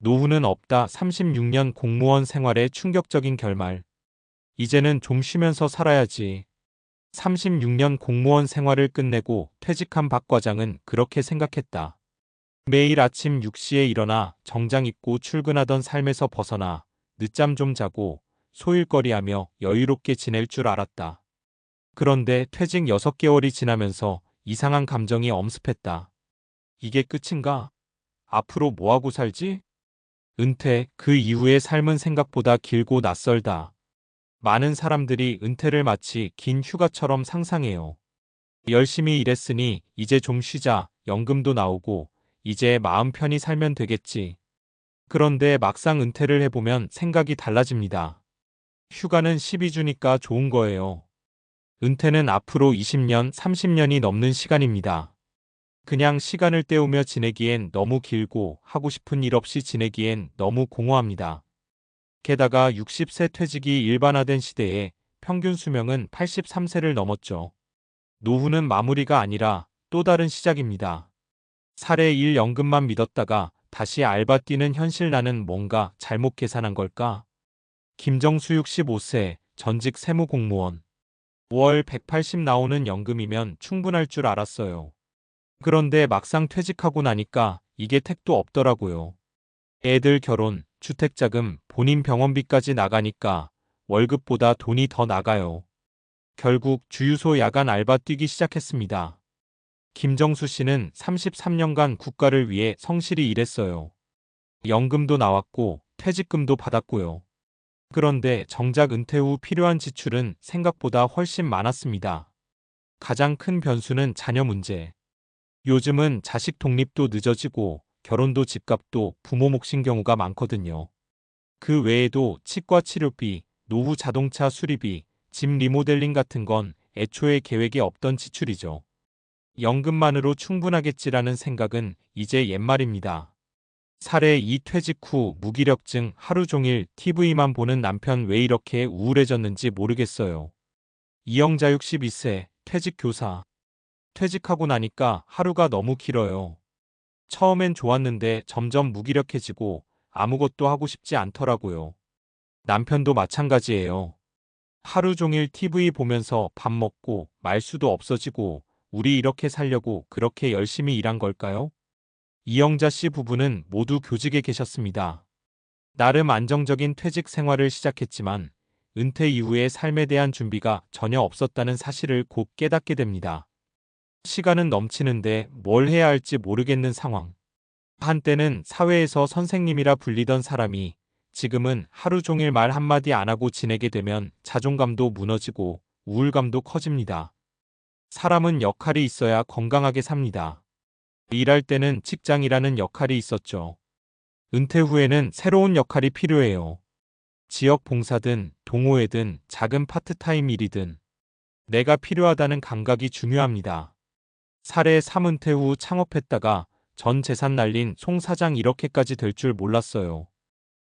노후는 없다. 36년 공무원 생활의 충격적인 결말. 이제는 좀 쉬면서 살아야지. 36년 공무원 생활을 끝내고 퇴직한 박 과장은 그렇게 생각했다. 매일 아침 6시에 일어나 정장 입고 출근하던 삶에서 벗어나 늦잠 좀 자고 소일거리하며 여유롭게 지낼 줄 알았다. 그런데 퇴직 6개월이 지나면서 이상한 감정이 엄습했다. 이게 끝인가? 앞으로 뭐하고 살지? 은퇴, 그 이후의 삶은 생각보다 길고 낯설다. 많은 사람들이 은퇴를 마치 긴 휴가처럼 상상해요. 열심히 일했으니 이제 좀 쉬자, 연금도 나오고, 이제 마음 편히 살면 되겠지. 그런데 막상 은퇴를 해보면 생각이 달라집니다. 휴가는 12주니까 좋은 거예요. 은퇴는 앞으로 20년, 30년이 넘는 시간입니다. 그냥 시간을 때우며 지내기엔 너무 길고 하고 싶은 일 없이 지내기엔 너무 공허합니다. 게다가 60세 퇴직이 일반화된 시대에 평균 수명은 83세를 넘었죠. 노후는 마무리가 아니라 또 다른 시작입니다. 사례 1 연금만 믿었다가 다시 알바 뛰는 현실. 나는 뭔가 잘못 계산한 걸까? 김정수 65세 전직 세무공무원. 월 180 나오는 연금이면 충분할 줄 알았어요. 그런데 막상 퇴직하고 나니까 이게 택도 없더라고요. 애들 결혼, 주택자금, 본인 병원비까지 나가니까 월급보다 돈이 더 나가요. 결국 주유소 야간 알바 뛰기 시작했습니다. 김정수 씨는 33년간 국가를 위해 성실히 일했어요. 연금도 나왔고 퇴직금도 받았고요. 그런데 정작 은퇴 후 필요한 지출은 생각보다 훨씬 많았습니다. 가장 큰 변수는 자녀 문제. 요즘은 자식 독립도 늦어지고 결혼도 집값도 부모 몫인 경우가 많거든요. 그 외에도 치과 치료비, 노후 자동차 수리비, 집 리모델링 같은 건 애초에 계획에 없던 지출이죠. 연금만으로 충분하겠지라는 생각은 이제 옛말입니다. 사례 2 퇴직 후 무기력증 하루 종일 TV만 보는 남편 왜 이렇게 우울해졌는지 모르겠어요. 이영자 62세 퇴직 교사. 퇴직하고 나니까 하루가 너무 길어요. 처음엔 좋았는데 점점 무기력해지고 아무것도 하고 싶지 않더라고요. 남편도 마찬가지예요. 하루 종일 TV 보면서 밥 먹고 말수도 없어지고 우리 이렇게 살려고 그렇게 열심히 일한 걸까요? 이영자 씨 부부는 모두 교직에 계셨습니다. 나름 안정적인 퇴직 생활을 시작했지만 은퇴 이후의 삶에 대한 준비가 전혀 없었다는 사실을 곧 깨닫게 됩니다. 시간은 넘치는데 뭘 해야 할지 모르겠는 상황. 한때는 사회에서 선생님이라 불리던 사람이 지금은 하루 종일 말 한마디 안 하고 지내게 되면 자존감도 무너지고 우울감도 커집니다. 사람은 역할이 있어야 건강하게 삽니다. 일할 때는 직장이라는 역할이 있었죠. 은퇴 후에는 새로운 역할이 필요해요. 지역 봉사든 동호회든 작은 파트타임 일이든 내가 필요하다는 감각이 중요합니다. 사례 3 은퇴 후 창업했다가 전 재산 날린 송 사장 이렇게까지 될 줄 몰랐어요.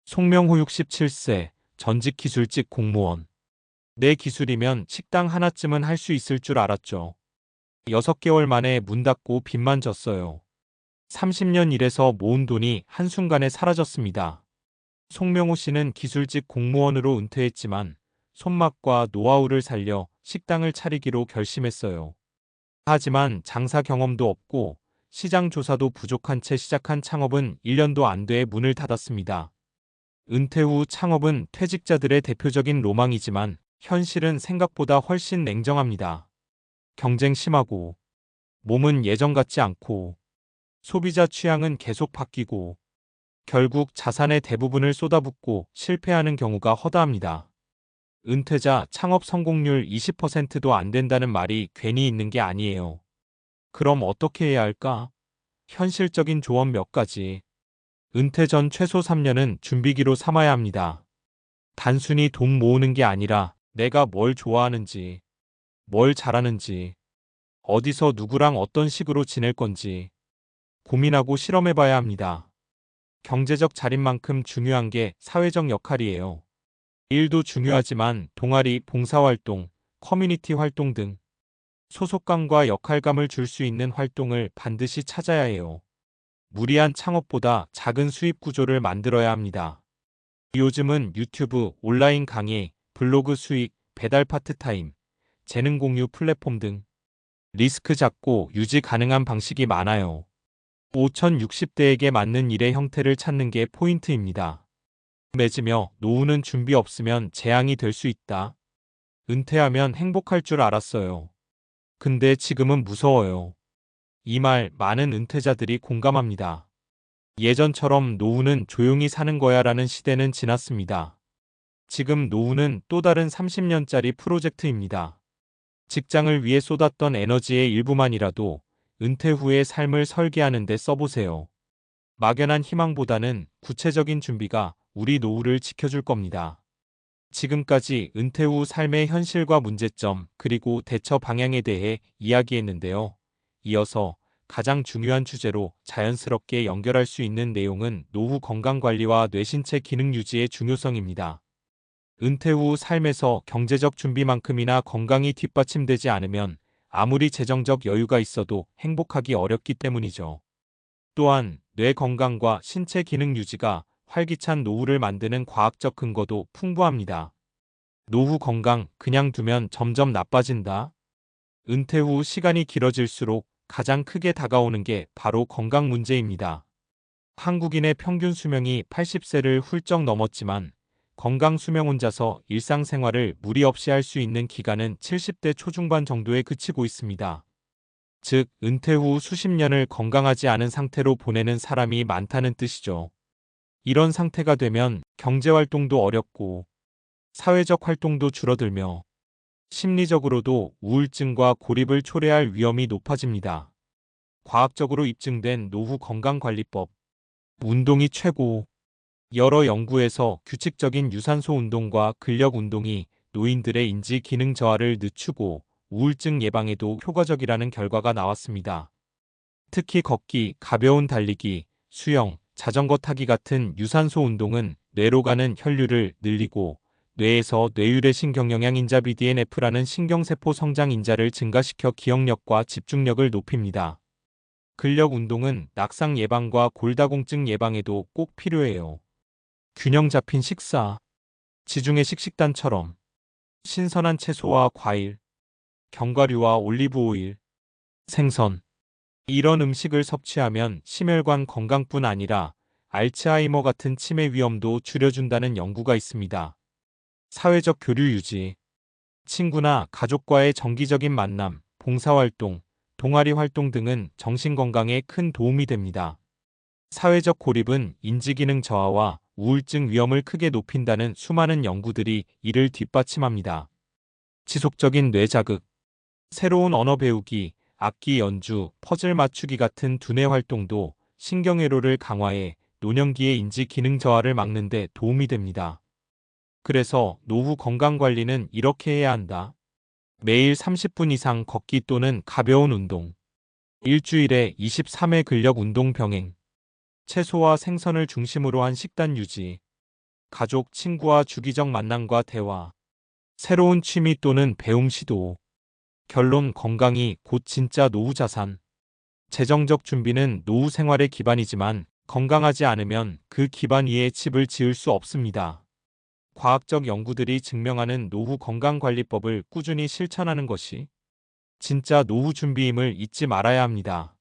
송명호 67세 전직 기술직 공무원. 내 기술이면 식당 하나쯤은 할 수 있을 줄 알았죠. 6개월 만에 문 닫고 빚만 졌어요. 30년 일해서 모은 돈이 한순간에 사라졌습니다. 송명호 씨는 기술직 공무원으로 은퇴했지만 손맛과 노하우를 살려 식당을 차리기로 결심했어요. 하지만 장사 경험도 없고 시장 조사도 부족한 채 시작한 창업은 1년도 안 돼 문을 닫았습니다. 은퇴 후 창업은 퇴직자들의 대표적인 로망이지만 현실은 생각보다 훨씬 냉정합니다. 경쟁 심하고 몸은 예전 같지 않고 소비자 취향은 계속 바뀌고 결국 자산의 대부분을 쏟아붓고 실패하는 경우가 허다합니다. 은퇴자 창업 성공률 20%도 안 된다는 말이 괜히 있는 게 아니에요. 그럼 어떻게 해야 할까? 현실적인 조언 몇 가지. 은퇴 전 최소 3년은 준비기로 삼아야 합니다. 단순히 돈 모으는 게 아니라 내가 뭘 좋아하는지, 뭘 잘하는지, 어디서 누구랑 어떤 식으로 지낼 건지 고민하고 실험해봐야 합니다. 경제적 자립만큼 중요한 게 사회적 역할이에요. 일도 중요하지만 동아리, 봉사활동, 커뮤니티 활동 등 소속감과 역할감을 줄 수 있는 활동을 반드시 찾아야 해요. 무리한 창업보다 작은 수입 구조를 만들어야 합니다. 요즘은 유튜브, 온라인 강의, 블로그 수익, 배달 파트타임, 재능 공유 플랫폼 등 리스크 작고 유지 가능한 방식이 많아요. 5060대에게 맞는 일의 형태를 찾는 게 포인트입니다. 맺으며 노후는 준비 없으면 재앙이 될 수 있다. 은퇴하면 행복할 줄 알았어요. 근데 지금은 무서워요. 이 말 많은 은퇴자들이 공감합니다. 예전처럼 노후는 조용히 사는 거야 라는 시대는 지났습니다. 지금 노후는 또 다른 30년짜리 프로젝트입니다. 직장을 위해 쏟았던 에너지의 일부만이라도 은퇴 후의 삶을 설계하는 데 써보세요. 막연한 희망보다는 구체적인 준비가 우리 노후를 지켜줄 겁니다. 지금까지 은퇴 후 삶의 현실과 문제점 그리고 대처 방향에 대해 이야기했는데요. 이어서 가장 중요한 주제로 자연스럽게 연결할 수 있는 내용은 노후 건강관리와 뇌신체 기능 유지의 중요성입니다. 은퇴 후 삶에서 경제적 준비만큼이나 건강이 뒷받침되지 않으면 아무리 재정적 여유가 있어도 행복하기 어렵기 때문이죠. 또한 뇌 건강과 신체 기능 유지가 활기찬 노후를 만드는 과학적 근거도 풍부합니다. 노후 건강 그냥 두면 점점 나빠진다. 은퇴 후 시간이 길어질수록 가장 크게 다가오는 게 바로 건강 문제입니다. 한국인의 평균 수명이 80세를 훌쩍 넘었지만 건강 수명 혼자서 일상생활을 무리 없이 할 수 있는 기간은 70대 초중반 정도에 그치고 있습니다. 즉, 은퇴 후 수십 년을 건강하지 않은 상태로 보내는 사람이 많다는 뜻이죠. 이런 상태가 되면 경제활동도 어렵고 사회적 활동도 줄어들며 심리적으로도 우울증과 고립을 초래할 위험이 높아집니다. 과학적으로 입증된 노후 건강관리법. 운동이 최고. 여러 연구에서 규칙적인 유산소 운동과 근력 운동이 노인들의 인지 기능 저하를 늦추고 우울증 예방에도 효과적이라는 결과가 나왔습니다. 특히 걷기, 가벼운 달리기, 수영, 자전거 타기 같은 유산소 운동은 뇌로 가는 혈류를 늘리고 뇌에서 뇌유래 신경영양인자 BDNF라는 신경세포 성장 인자를 증가시켜 기억력과 집중력을 높입니다. 근력 운동은 낙상 예방과 골다공증 예방에도 꼭 필요해요. 균형 잡힌 식사. 지중해식 식단처럼 신선한 채소와 과일, 견과류와 올리브오일, 생선, 이런 음식을 섭취하면 심혈관 건강뿐 아니라 알츠하이머 같은 치매 위험도 줄여준다는 연구가 있습니다. 사회적 교류 유지. 친구나 가족과의 정기적인 만남, 봉사활동, 동아리 활동 등은 정신건강에 큰 도움이 됩니다. 사회적 고립은 인지기능 저하와 우울증 위험을 크게 높인다는 수많은 연구들이 이를 뒷받침합니다. 지속적인 뇌자극. 새로운 언어 배우기, 악기 연주, 퍼즐 맞추기 같은 두뇌 활동도 신경회로를 강화해 노년기의 인지 기능 저하를 막는 데 도움이 됩니다. 그래서 노후 건강관리는 이렇게 해야 한다. 매일 30분 이상 걷기 또는 가벼운 운동. 일주일에 23회 근력 운동 병행. 채소와 생선을 중심으로 한 식단 유지. 가족, 친구와 주기적 만남과 대화. 새로운 취미 또는 배움 시도. 결론 건강이 곧 진짜 노후 자산. 재정적 준비는 노후 생활의 기반이지만 건강하지 않으면 그 기반 위에 집을 지을 수 없습니다. 과학적 연구들이 증명하는 노후 건강관리법을 꾸준히 실천하는 것이 진짜 노후 준비임을 잊지 말아야 합니다.